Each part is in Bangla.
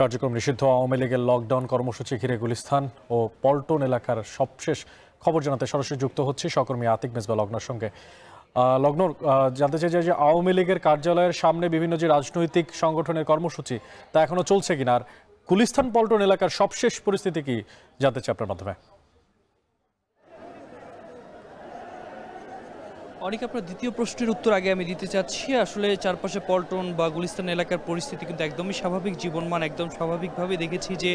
কার্যক্রম নিষিদ্ধ আওয়ামী লীগের লকডাউন কর্মসূচি ঘিরে গুলিস্তান ও পল্টন এলাকার সবশেষ খবর জানাতে সরাসরি যুক্ত হচ্ছে সহকর্মী আতিক মেজবা লগ্নর সঙ্গে। লগ্নর, জানতে চাই যে আওয়ামী লীগের কার্যালয়ের সামনে বিভিন্ন যে রাজনৈতিক সংগঠনের কর্মসূচি তা এখনো চলছে কিনা, আর গুলিস্তান পল্টন এলাকার সবশেষ পরিস্থিতি কি জানতে চাই আপনার মাধ্যমে। অনেক আপনার দ্বিতীয় প্রশ্নের উত্তর আগে আমি দিতে চাচ্ছি। আসলে চারপাশে পল্টন বা গুলিস্তান এলাকার পরিস্থিতি কিন্তু একদমই স্বাভাবিক, জীবনমান একদম স্বাভাবিকভাবে দেখেছি যে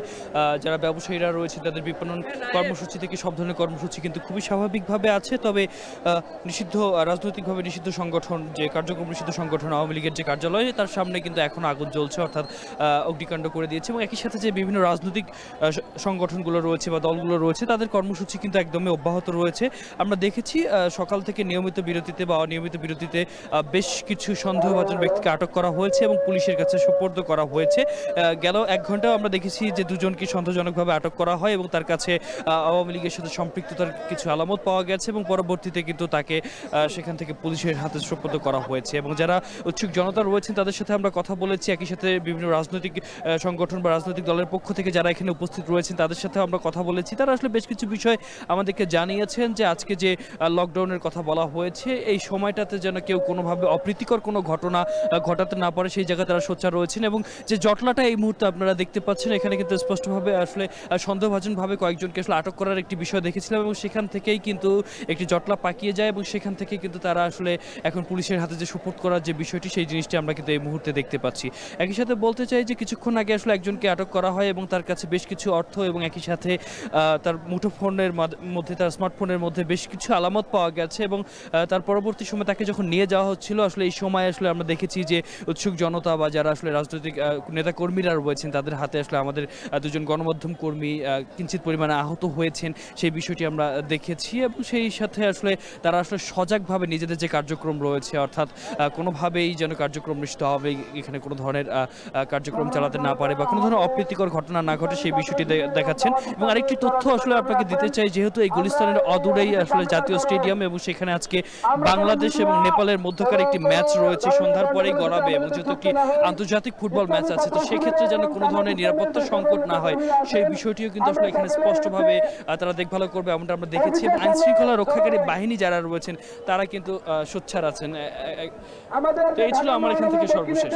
যারা ব্যবসায়ীরা রয়েছে তাদের বিপণন কর্মসূচি থেকে সব ধরনের কর্মসূচি কিন্তু খুবই স্বাভাবিকভাবে আছে। তবে নিষিদ্ধ রাজনৈতিকভাবে নিষিদ্ধ সংগঠন, যে কার্যক্রম নিষিদ্ধ সংগঠন আওয়ামী লীগের যে কার্যালয়, তার সামনে কিন্তু এখনও আগুন জ্বলছে, অর্থাৎ অগ্নিকাণ্ড করে দিয়েছে। এবং একই সাথে যে বিভিন্ন রাজনৈতিক সংগঠনগুলো রয়েছে বা দলগুলো রয়েছে তাদের কর্মসূচি কিন্তু একদমই অব্যাহত রয়েছে। আমরা দেখেছি সকাল থেকে নিয়মিত বিরতিতে বা অনিয়মিত বিরতিতে বেশ কিছু সন্দেহভাজন ব্যক্তিকে আটক করা হয়েছে এবং পুলিশের কাছে সোপর্দ করা হয়েছে। গেল 1 ঘন্টাও আমরা দেখেছি যে দুজনকে সন্দেহজনকভাবে আটক করা হয় এবং তার কাছে আওয়ামী লীগের সাথে সম্পৃক্ততার কিছু আলামত পাওয়া গেছে এবং পরবর্তীতে কিন্তু তাকে সেখান থেকে পুলিশের হাতে সোপর্দ করা হয়েছে। এবং যারা উৎসুক জনতা রয়েছেন তাদের সাথে আমরা কথা বলেছি, একই সাথে বিভিন্ন রাজনৈতিক সংগঠন বা রাজনৈতিক দলের পক্ষ থেকে যারা এখানে উপস্থিত রয়েছেন তাদের সাথে আমরা কথা বলেছি। তারা আসলে বেশ কিছু বিষয় আমাদেরকে জানিয়েছেন যে আজকে যে লকডাউনের কথা বলা হয়েছে এই সময়টাতে যেন কেউ কোনোভাবে অপ্রীতিকর কোনো ঘটনা ঘটাতে না পারে, সেই জায়গায় তারা সোচ্চার রয়েছেন। এবং যে জটলাটা এই মুহূর্তে আপনারা দেখতে পাচ্ছেন, এখানে কিন্তু স্পষ্টভাবে আসলে সন্দেহভাজনভাবে কয়েকজনকে আসলে আটক করার একটি বিষয় দেখেছিলাম এবং সেখান থেকেই কিন্তু একটি জটলা পাকিয়ে যায় এবং সেখান থেকে কিন্তু তারা আসলে এখন পুলিশের হাতে যে সুপোর্ট করার যে বিষয়টি, সেই জিনিসটি আমরা কিন্তু এই মুহূর্তে দেখতে পাচ্ছি। একই সাথে বলতে চাই যে কিছুক্ষণ আগে আসলে একজনকে আটক করা হয় এবং তার কাছে বেশ কিছু অর্থ এবং একই সাথে তার মুঠোফোনের মধ্যে, তার স্মার্টফোনের মধ্যে বেশ কিছু আলামত পাওয়া গেছে। এবং তার পরবর্তী সময় তাকে যখন নিয়ে যাওয়া হচ্ছিল, আসলে এই সময় আসলে আমরা দেখেছি যে উৎসুক জনতা বা যারা আসলে রাজনৈতিক নেতাকর্মীরা রয়েছেন তাদের হাতে আসলে আমাদের দুজন গণমাধ্যম কর্মী কিঞ্চিত পরিমাণে আহত হয়েছেন, সেই বিষয়টি আমরা দেখেছি। এবং সেই সাথে আসলে তারা আসলে সজাগভাবে নিজেদের যে কার্যক্রম রয়েছে, অর্থাৎ কোনোভাবেই যেন কার্যক্রম নিষিদ্ধ হবে, এখানে কোনো ধরনের কার্যক্রম চালাতে না পারে বা কোনো ধরনের অপ্রীতিকর ঘটনা না ঘটে, সেই বিষয়টি দেখাচ্ছেন। এবং আরেকটি তথ্য আসলে আপনাকে দিতে চাই, যেহেতু এই গুলিস্তানের অদূরেই আসলে জাতীয় স্টেডিয়াম এবং সেখানে আজকে বাংলাদেশ এবং নেপালের মধ্যকার একটি ম্যাচ রয়েছে, সন্ধ্যার পরেই গড়াবে এবং যেহেতু একটি আন্তর্জাতিক ফুটবল ম্যাচ আছে, তো সেক্ষেত্রে যেন কোনো ধরনের নিরাপত্তা সংকট না হয় সেই বিষয়টিও কিন্তু আসলে এখানে স্পষ্টভাবে তারা দেখভাল করবে, এমনটা আমরা দেখেছি। আইন শৃঙ্খলা রক্ষাকারী বাহিনী যারা রয়েছেন তারা কিন্তু সোচ্চার আছেন। তো এই ছিল আমার এখান থেকে সর্বশেষ।